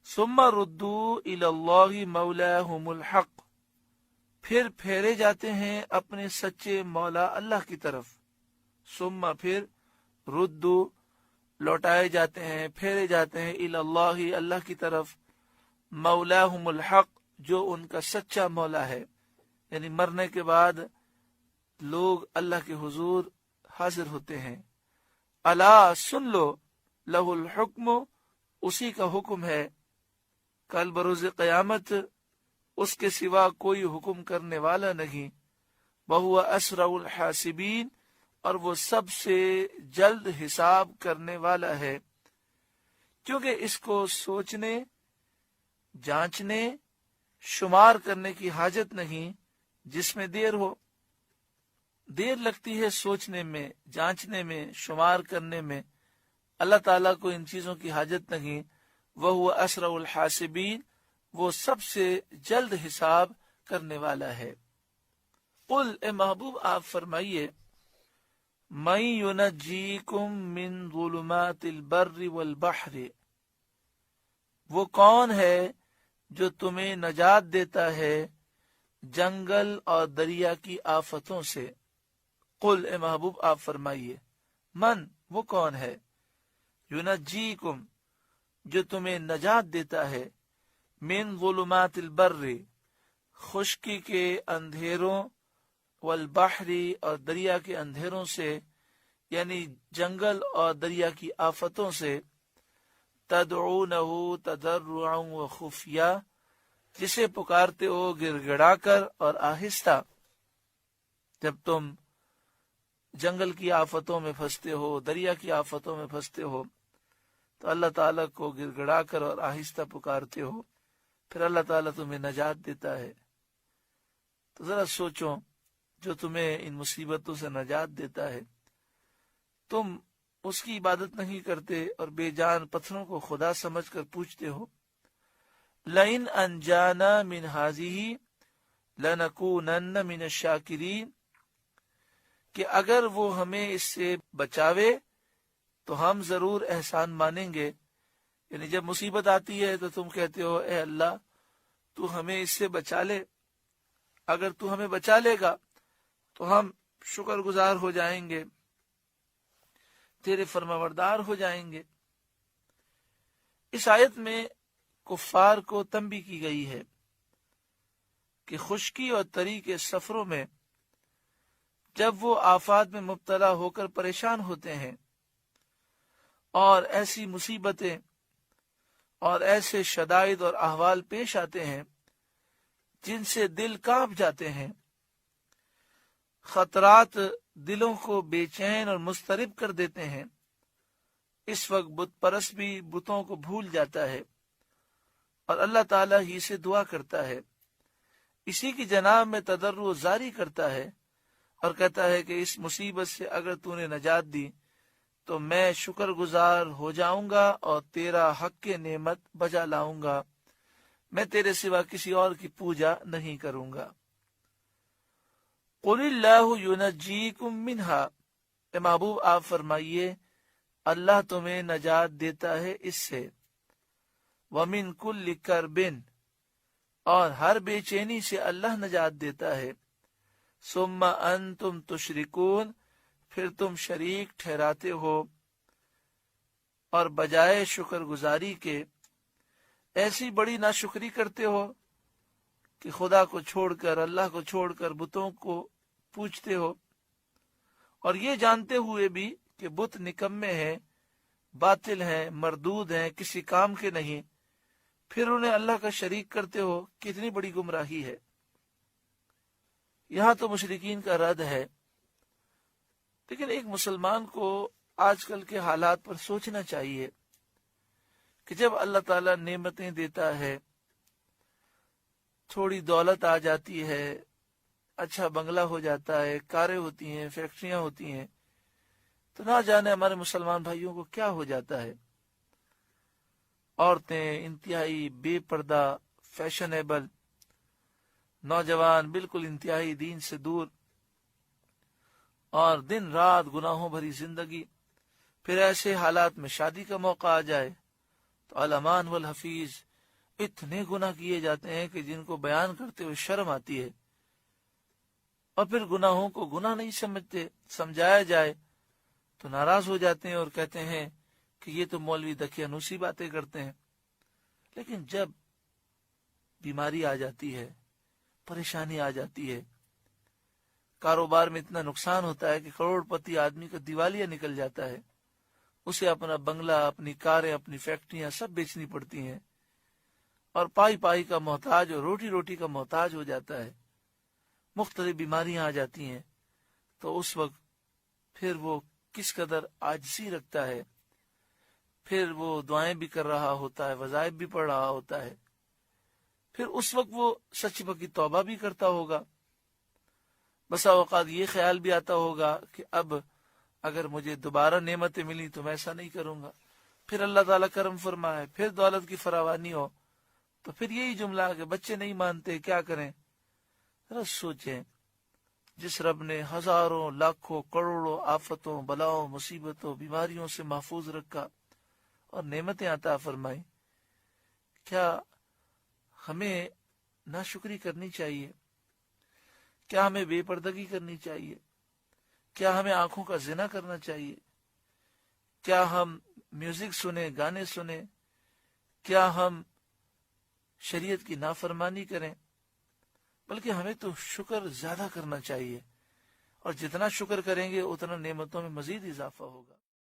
ثم ردوا الی اللہ مولاہم الحق، پھر پھیرے جاتے ہیں اپنے سچے مولا اللہ کی طرف. ثم پھر ردو لوٹائے جاتے ہیں، پھیرے جاتے ہیں الی اللہ اللہ کی طرف، مولاہم الحق جو ان کا سچا مولا ہے. یعنی مرنے کے بعد لوگ اللہ کے حضور حاضر ہوتے ہیں. الا سن لو، لہ الحکم اسی کا حکم ہے، کل بروز قیامت اس کے سوا کوئی حکم کرنے والا نہیں. وہو اسرع الحاسبین، اور وہ سب سے جلد حساب کرنے والا ہے. کیونکہ اس کو سوچنے، جانچنے، شمار کرنے کی حاجت نہیں جس میں دیر ہو. دیر لگتی ہے سوچنے میں، جانچنے میں، شمار کرنے میں. اللہ تعالیٰ کو ان چیزوں کی حاجت نہیں. وہو اسرع الحاسبین، وہ سب سے جلد حساب کرنے والا ہے. قل، اے محبوب آپ فرمائیے، من ینجیکم من ظلمات البر والبحر، وہ کون ہے جو تمہیں نجات دیتا ہے جنگل اور دریا کی آفتوں سے. قل، اے محبوب آپ فرمائیے، من، وہ کون ہے، ینجیکم، جو تمہیں نجات دیتا ہے، من ظلمات البر، خشکی کے اندھیروں، والبحر، اور دریا کے اندھیروں سے، یعنی جنگل اور دریا کی آفتوں سے. تدعونہ تضرعا وخفیہ، جسے پکارتے ہو گڑ گڑا کر اور آہستہ. جب تم جنگل کی آفتوں میں پھنستے ہو، دریا کی آفتوں میں پھنستے ہو، تو اللہ تعالیٰ کو گڑ گڑا کر اور آہستہ پکارتے ہو، پھر اللہ تعالیٰ تمہیں نجات دیتا ہے. تو ذرا سوچو، جو تمہیں ان مصیبتوں سے نجات دیتا ہے، تم اس کی عبادت نہیں کرتے اور بے جان پتھروں کو خدا سمجھ کر پوچھتے ہو. لئن انجانا من ہذہ لنکونن من الشاکرین، کہ اگر وہ ہمیں اس سے بچاوے تو ہم ضرور احسان مانیں گے. یعنی جب مصیبت آتی ہے تو تم کہتے ہو اے اللہ تو ہمیں اس سے بچا لے، اگر تو ہمیں بچا لے گا تو ہم شکر گزار ہو جائیں گے، تیرے فرمانبردار ہو جائیں گے. اس آیت میں کفار کو تنبیہ کی گئی ہے کہ خشکی اور تری کے سفروں میں جب وہ آفات میں مبتلا ہو کر پریشان ہوتے ہیں اور ایسی مصیبتیں اور ایسے شدائد اور احوال پیش آتے ہیں جن سے دل کانپ جاتے ہیں، خطرات دلوں کو بے چین اور مضطرب کر دیتے ہیں، اس وقت بت پرست بھی بتوں کو بھول جاتا ہے اور اللہ تعالیٰ ہی سے دعا کرتا ہے، اسی کی جناب میں تضرع زاری کرتا ہے اور کہتا ہے کہ اس مصیبت سے اگر تو نے نجات دی تو میں شکر گزار ہو جاؤں گا اور تیرا حق نعمت بجا لاؤں گا، میں تیرے سوا کسی اور کی پوجا نہیں کروں گا. قل اللہ ینجیکم منہا، اے محبوب آپ فرمائیے اللہ تمہیں نجات دیتا ہے اس سے. ومن کل کرب، اور ہر بے چینی سے اللہ نجات دیتا ہے. ثم انتم تشرکون، پھر تم شریک ٹھہراتے ہو اور بجائے شکر گزاری کے ایسی بڑی ناشکری کرتے ہو کہ خدا کو چھوڑ کر، اللہ کو چھوڑ کر بتوں کو پوجتے ہو، اور یہ جانتے ہوئے بھی کہ بت نکمے ہیں، باطل ہیں، مردود ہیں، کسی کام کے نہیں، پھر انہیں اللہ کا شریک کرتے ہو. کتنی بڑی گمراہی ہے. یہاں تو مشرکین کا رد ہے، لیکن ایک مسلمان کو آج کل کے حالات پر سوچنا چاہیے کہ جب اللہ تعالیٰ نعمتیں دیتا ہے، تھوڑی دولت آ جاتی ہے، اچھا بنگلہ ہو جاتا ہے، کاریں ہوتی ہیں، فیکٹریاں ہوتی ہیں، تو نہ جانے ہمارے مسلمان بھائیوں کو کیا ہو جاتا ہے. عورتیں انتہائی بے پردہ، فیشنیبل، نوجوان بالکل انتہائی دین سے دور، اور دن رات گناہوں بھری زندگی. پھر ایسے حالات میں شادی کا موقع آ جائے تو الامان والحفیظ اتنے گناہ کیے جاتے ہیں کہ جن کو بیان کرتے ہوئے شرم آتی ہے، اور پھر گناہوں کو گناہ نہیں سمجھتے، سمجھایا جائے تو ناراض ہو جاتے ہیں اور کہتے ہیں کہ یہ تو مولوی دقیانوسی باتیں کرتے ہیں۔ لیکن جب بیماری آ جاتی ہے، پریشانی آ جاتی ہے، کاروبار میں اتنا نقصان ہوتا ہے کہ کروڑ پتی آدمی کا دیوالیہ نکل جاتا ہے، اسے اپنا بنگلہ، اپنی کاریں، اپنی فیکٹریاں سب بیچنی پڑتی ہیں، اور پائی پائی کا محتاج اور روٹی روٹی کا محتاج ہو جاتا ہے، مختلف بیماریاں آ جاتی ہیں، تو اس وقت پھر وہ کس قدر عاجزی رکھتا ہے، پھر وہ دعائیں بھی کر رہا ہوتا ہے، وظائف بھی پڑھ رہا ہوتا ہے، پھر اس وقت وہ سچی پکی توبہ بھی کرتا ہوگا۔ بسا اوقات یہ خیال بھی آتا ہوگا کہ اب اگر مجھے دوبارہ نعمتیں ملی تو میں ایسا نہیں کروں گا، پھر اللہ تعالیٰ کرم فرمائے، پھر دولت کی فراوانی ہو، تو پھر یہی جملہ کہ بچے نہیں مانتے، کیا کریں؟ ذرا سوچیں، جس رب نے ہزاروں، لاکھوں، کروڑوں آفتوں، بلاؤں، مصیبتوں، بیماریوں سے محفوظ رکھا اور نعمتیں عطا فرمائی، کیا ہمیں ناشکری کرنی چاہیے؟ کیا ہمیں بے پردگی کرنی چاہیے؟ کیا ہمیں آنکھوں کا زنا کرنا چاہیے؟ کیا ہم میوزک سنیں، گانے سنیں؟ کیا ہم شریعت کی نافرمانی کریں؟ بلکہ ہمیں تو شکر زیادہ کرنا چاہیے، اور جتنا شکر کریں گے اتنا نعمتوں میں مزید اضافہ ہوگا۔